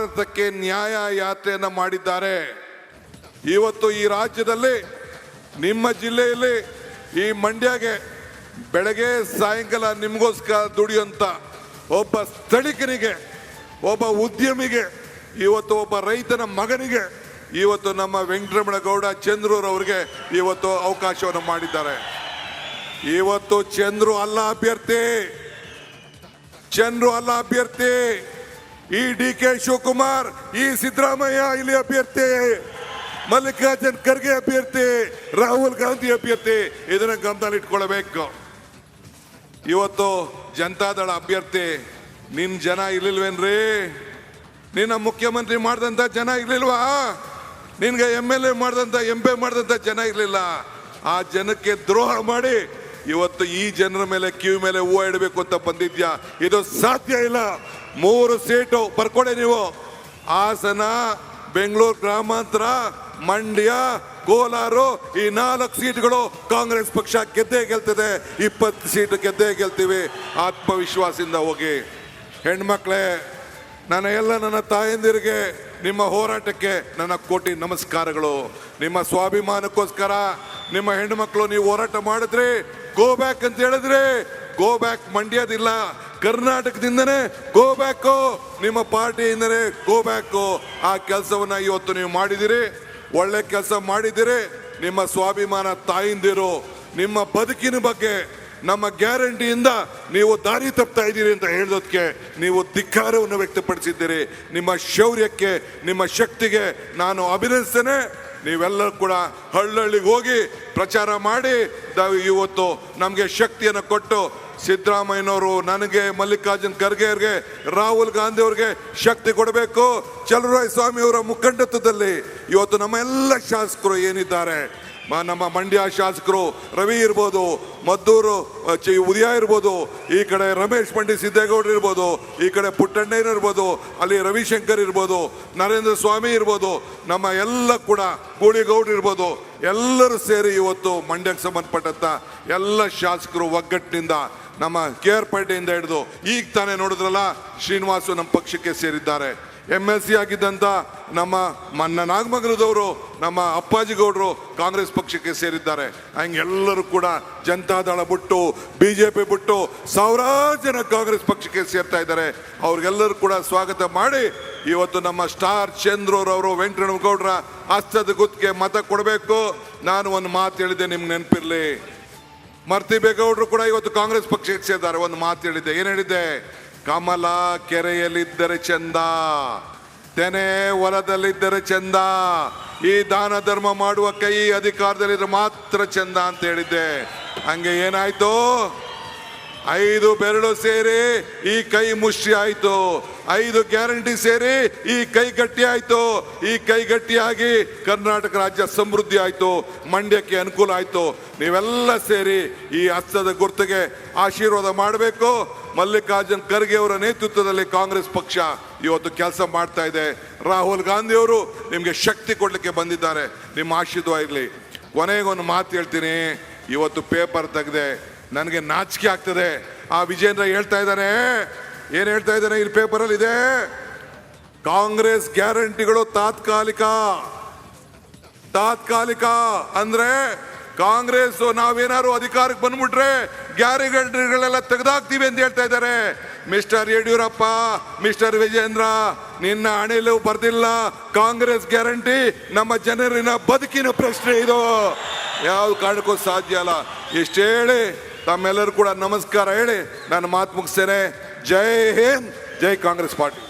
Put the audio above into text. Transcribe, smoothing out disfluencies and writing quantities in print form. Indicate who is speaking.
Speaker 1: ಭಾರತಕ್ಕೆ ನ್ಯಾಯ ಯಾತ್ರೆಯನ್ನ ಮಾಡಿದ್ದಾರೆ. ಇವತ್ತು ಈ ರಾಜ್ಯದಲ್ಲಿ ನಿಮ್ಮ ಜಿಲ್ಲೆಯಲ್ಲಿ ಈ ಮಂಡ್ಯಗೆ ಬೆಳಗ್ಗೆ ಸಾಯಂಕಾಲ ನಿಮಗೋಸ್ಕರ ದುಡಿಯುವಂತ ಒಬ್ಬ ಸ್ಥಳೀಕನಿಗೆ, ಒಬ್ಬ ಉದ್ಯಮಿಗೆ, ಇವತ್ತು ಒಬ್ಬ ರೈತನ ಮಗನಿಗೆ ಇವತ್ತು ನಮ್ಮ ವೆಂಕಟರಮಣಗೌಡ ಚಂದ್ರೂರವರಿಗೆ ಇವತ್ತು ಅವಕಾಶವನ್ನು ಮಾಡಿದ್ದಾರೆ. ಇವತ್ತು ಚಂದ್ರು ಅಲ್ಲ ಅಭ್ಯರ್ಥಿ, ಈ DK ಶಿವಕುಮಾರ್, ಈ ಸಿದ್ದರಾಮಯ್ಯ ಇಲ್ಲಿ ಅಭ್ಯರ್ಥಿ, ಮಲ್ಲಿಕಾರ್ಜುನ್ ಖರ್ಗೆ ಅಭ್ಯರ್ಥಿ, ರಾಹುಲ್ ಗಾಂಧಿ ಅಭ್ಯರ್ಥಿ. ಇದನ್ನ ಗಮನದಲ್ಲಿ ಇಟ್ಕೊಳ್ಬೇಕು. ಇವತ್ತು ಜನತಾದಳ ಅಭ್ಯರ್ಥಿ ನಿನ್ ಜನ ಇರ್ಲಿಲ್ವೇನ್ರಿ? ನಿನ್ನ ಮುಖ್ಯಮಂತ್ರಿ ಮಾಡಿದಂತ ಜನ ಇರ್ಲಿಲ್ವಾ? ನಿನ್ಗೆ MLA ಮಾಡಿದಂತ MP ಮಾಡಿದಂತ ಜನ ಇರ್ಲಿಲ್ಲ? ಆ ಜನಕ್ಕೆ ದ್ರೋಹ ಮಾಡಿ ಇವತ್ತು ಈ ಜನರ ಮೇಲೆ ಕಿವಿ ಮೇಲೆ ಹೂವು ಇಡಬೇಕು ಅಂತ ಬಂದಿದ್ಯಾ? ಇದು ಸಾಧ್ಯ ಇಲ್ಲ. 3 ಸೀಟು ಬರ್ಕೊಡೆ ನೀವು. ಹಾಸನ, ಬೆಂಗಳೂರು ಗ್ರಾಮಾಂತರ, ಮಂಡ್ಯ, ಕೋಲಾರ, ಈ 4 ಸೀಟ್ಗಳು ಕಾಂಗ್ರೆಸ್ ಪಕ್ಷ ಗೆದ್ದೇ ಗೆಲ್ತದೆ. 20 ಸೀಟ್ ಗೆದ್ದೇ ಗೆಲ್ತೀವಿ. ಆತ್ಮವಿಶ್ವಾಸದಿಂದ ಹೋಗಿ. ಹೆಣ್ಮಕ್ಳೇ, ನನ್ನ ತಾಯಂದಿರಿಗೆ ನಿಮ್ಮ ಹೋರಾಟಕ್ಕೆ ನನ್ನ ಕೋಟಿ ನಮಸ್ಕಾರಗಳು. ನಿಮ್ಮ ಸ್ವಾಭಿಮಾನಕ್ಕೋಸ್ಕರ ನಿಮ್ಮ ಹೆಣ್ಣುಮಕ್ಕಳು ನೀವು ಹೋರಾಟ ಮಾಡಿದ್ರಿ, ಗೋ ಬ್ಯಾಕ್ ಅಂತ ಹೇಳಿದ್ರಿ. ಗೋ ಬ್ಯಾಕ್ ಮಂಡ್ಯದಿಲ್ಲ, ಕರ್ನಾಟಕದಿಂದನೇ ಗೋ ಬ್ಯಾಕು, ನಿಮ್ಮ ಪಾರ್ಟಿಯಿಂದನೇ ಗೋ ಬ್ಯಾಕು. ಆ ಕೆಲಸವನ್ನ ಇವತ್ತು ನೀವು ಮಾಡಿದಿರಿ, ಒಳ್ಳೆ ಕೆಲಸ ಮಾಡಿದಿರಿ. ನಿಮ್ಮ ಸ್ವಾಭಿಮಾನ ತಾಯಿಂದಿರು, ನಿಮ್ಮ ಬದುಕಿನ ಬಗ್ಗೆ, ನಮ್ಮ ಗ್ಯಾರಂಟಿಯಿಂದ ನೀವು ದಾರಿ ತಪ್ತಾ ಇದ್ದೀರಿ ಅಂತ ಹೇಳೋದಕ್ಕೆ ನೀವು ಧಿಕ್ಕಾರವನ್ನು ವ್ಯಕ್ತಪಡಿಸಿದ್ದೀರಿ. ನಿಮ್ಮ ಶೌರ್ಯಕ್ಕೆ, ನಿಮ್ಮ ಶಕ್ತಿಗೆ ನಾನು ಅಭಿನಂದಿಸ್ತೇನೆ. ನೀವೆಲ್ಲರೂ ಕೂಡ ಹಳ್ಳಿಗೆ ಹೋಗಿ ಪ್ರಚಾರ ಮಾಡಿ ಇವತ್ತು ನಮಗೆ ಶಕ್ತಿಯನ್ನು ಕೊಟ್ಟು ಸಿದ್ದರಾಮಯ್ಯನವರು ನನಗೆ, ಮಲ್ಲಿಕಾರ್ಜುನ್ ಖರ್ಗೆ ಅವ್ರಿಗೆ, ರಾಹುಲ್ ಗಾಂಧಿ ಅವ್ರಿಗೆ ಶಕ್ತಿ ಕೊಡಬೇಕು. ಚಲುವರಾಯ ಸ್ವಾಮಿ ಅವರ ಮುಖಂಡತ್ವದಲ್ಲಿ ಇವತ್ತು ನಮ್ಮ ಎಲ್ಲ ಶಾಸಕರು ಏನಿದ್ದಾರೆ, ನಮ್ಮ ಮಂಡ್ಯ ಶಾಸಕರು ರವಿ ಇರ್ಬೋದು, ಮದ್ದೂರು ಉದಯ ಇರ್ಬೋದು, ಈ ಕಡೆ ರಮೇಶ್ ಪಂಡಿತ್ ಸಿದ್ದೇಗೌಡರು ಇರ್ಬೋದು, ಈ ಕಡೆ ಪುಟ್ಟಣ್ಣಯ್ಯನ ಇರ್ಬೋದು, ಅಲ್ಲಿ ರವಿಶಂಕರ್ ಇರ್ಬೋದು, ನರೇಂದ್ರ ಸ್ವಾಮಿ ಇರ್ಬೋದು, ನಮ್ಮ ಎಲ್ಲ ಕೂಡ ಗೂಳಿಗೌಡರು ಇರ್ಬೋದು, ಎಲ್ಲರೂ ಸೇರಿ ಇವತ್ತು ಮಂಡ್ಯಕ್ಕೆ ಸಂಬಂಧಪಟ್ಟಂತ ಎಲ್ಲ ಶಾಸಕರು ಒಗ್ಗಟ್ಟಿನಿಂದ ನಮ್ಮ KR ಪೇಟೆಯಿಂದ ಹಿಡಿದು ಈಗ ತಾನೇ ನೋಡಿದ್ರಲ್ಲ ಶ್ರೀನಿವಾಸು ನಮ್ಮ ಪಕ್ಷಕ್ಕೆ ಸೇರಿದ್ದಾರೆ. MLC ಆಗಿದ್ದಂಥ ನಮ್ಮ ನಾಗಮಂಗಲದವರು ನಮ್ಮ ಅಪ್ಪಾಜಿ ಗೌಡರು ಕಾಂಗ್ರೆಸ್ ಪಕ್ಷಕ್ಕೆ ಸೇರಿದ್ದಾರೆ. ಹಂಗೆಲ್ಲರೂ ಕೂಡ ಜನತಾದಳ ಬಿಟ್ಟು, BJP ಬಿಟ್ಟು ಸಾವಿರಾರು ಜನ ಕಾಂಗ್ರೆಸ್ ಪಕ್ಷಕ್ಕೆ ಸೇರ್ತಾ ಇದ್ದಾರೆ. ಅವ್ರಿಗೆಲ್ಲರೂ ಕೂಡ ಸ್ವಾಗತ ಮಾಡಿ ಇವತ್ತು ನಮ್ಮ ಸ್ಟಾರ್ ಚಂದ್ರೂರವರು ವೆಂಕಟರಮಣಗೌಡರ ಹಸ್ತದ ಗುತ್ತಿಗೆ ಮತ ಕೊಡಬೇಕು. ನಾನು ಒಂದು ಮಾತು ಹೇಳಿದ್ದೆ, ನಿಮ್ಗೆ ನೆನಪಿರ್ಲಿ. ಮರ್ತಿಬೇಗೌಡರು ಕೂಡ ಇವತ್ತು ಕಾಂಗ್ರೆಸ್ ಪಕ್ಷಕ್ಕೆ ಸೇರಿದ್ದಾರೆ. ಒಂದು ಮಾತು ಹೇಳಿದ್ದೆ, ಏನು ಹೇಳಿದ್ದೆ? ಕಮಲ ಕೆರೆಯಲ್ಲಿದ್ದರೆ ಚಂದ, ತೆನೆ ಹೊಲದಲ್ಲಿದ್ದರೆ ಚಂದ, ಈ ದಾನ ಧರ್ಮ ಮಾಡುವ ಕೈ ಅಧಿಕಾರದಲ್ಲಿದ್ರೆ ಮಾತ್ರ ಚಂದ ಅಂತ ಹೇಳಿದ್ದೆ. ಹಂಗೆ ಏನಾಯ್ತು? 5 ಬೆರಳು ಸೇರಿ ಈ ಕೈ ಮುಷ್ಟಿ ಆಯ್ತು, 5 ಗ್ಯಾರಂಟಿ ಸೇರಿ ಈ ಕೈ ಗಟ್ಟಿ ಆಯ್ತು. ಈ ಕೈ ಗಟ್ಟಿಯಾಗಿ ಕರ್ನಾಟಕ ರಾಜ್ಯ ಸಮೃದ್ಧಿ ಆಯ್ತು, ಮಂಡ್ಯಕ್ಕೆ ಅನುಕೂಲ ಆಯ್ತು. ನೀವೆಲ್ಲ ಸೇರಿ ಈ ಹಸ್ತದ ಗುರುತಿಗೆ ಆಶೀರ್ವಾದ ಮಾಡಬೇಕು. ಮಲ್ಲಿಕಾರ್ಜುನ್ ಖರ್ಗೆ ಅವರ ನೇತೃತ್ವದಲ್ಲಿ ಕಾಂಗ್ರೆಸ್ ಪಕ್ಷ ಇವತ್ತು ಕೆಲಸ ಮಾಡ್ತಾ ಇದೆ. ರಾಹುಲ್ ಗಾಂಧಿ ಅವರು ನಿಮಗೆ ಶಕ್ತಿ ಕೊಡ್ಲಿಕ್ಕೆ ಬಂದಿದ್ದಾರೆ. ನಿಮ್ಮ ಆಶೀರ್ವಾದ ಇರಲಿ. ಕೊನೆಗೊಂದು ಮಾತು ಹೇಳ್ತೀನಿ. ಇವತ್ತು ಪೇಪರ್ ತೆಗೆದೆ, ನನಗೆ ನಾಚಿಕೆ ಆಗ್ತದೆ. ಆ ವಿಜೇಂದ್ರ ಹೇಳ್ತಾ ಇದ್ದಾನೆ, ಏನ್ ಹೇಳ್ತಾ ಇದ್ದಾನೆ ಇಲ್ಲಿ ಪೇಪರಲ್ಲಿ ಇದೆ, ಕಾಂಗ್ರೆಸ್ ಗ್ಯಾರಂಟಿಗಳು ತಾತ್ಕಾಲಿಕ ಅಂದ್ರೆ ಕಾಂಗ್ರೆಸ್ ನಾವೇನಾದ್ರು ಅಧಿಕಾರಕ್ಕೆ ಬಂದ್ಬಿಟ್ರೆ ಗ್ಯಾರಂಟಿಗಳೆಲ್ಲ ತೆಗೆದಾಕ್ತೀವಿ ಅಂತ ಹೇಳ್ತಾ ಇದ್ದಾರೆ. ಮಿಸ್ಟರ್ ಯಡಿಯೂರಪ್ಪ, ಮಿಸ್ಟರ್ ವಿಜೇಂದ್ರ, ನಿನ್ನ ಹಣೆಯಲ್ಲೂ ಬರ್ದಿಲ್ಲ ಕಾಂಗ್ರೆಸ್ ಗ್ಯಾರಂಟಿ. ನಮ್ಮ ಜನರಿನ ಬದುಕಿನ ಪ್ರಶ್ನೆ ಇದು, ಯಾವ ಕಾರಣಕ್ಕೂ ಸಾಧ್ಯ ಅಲ್ಲ. ಇಷ್ಟು ಹೇಳಿ ತಮ್ಮೆಲ್ಲರೂ ಕೂಡ ನಮಸ್ಕಾರ ಹೇಳಿ ನಾನು ಮಾತು ಮುಗಿಸ್ತೇನೆ. ಜೈ ಹಿಂದ್, ಜೈ ಕಾಂಗ್ರೆಸ್ ಪಾರ್ಟಿ.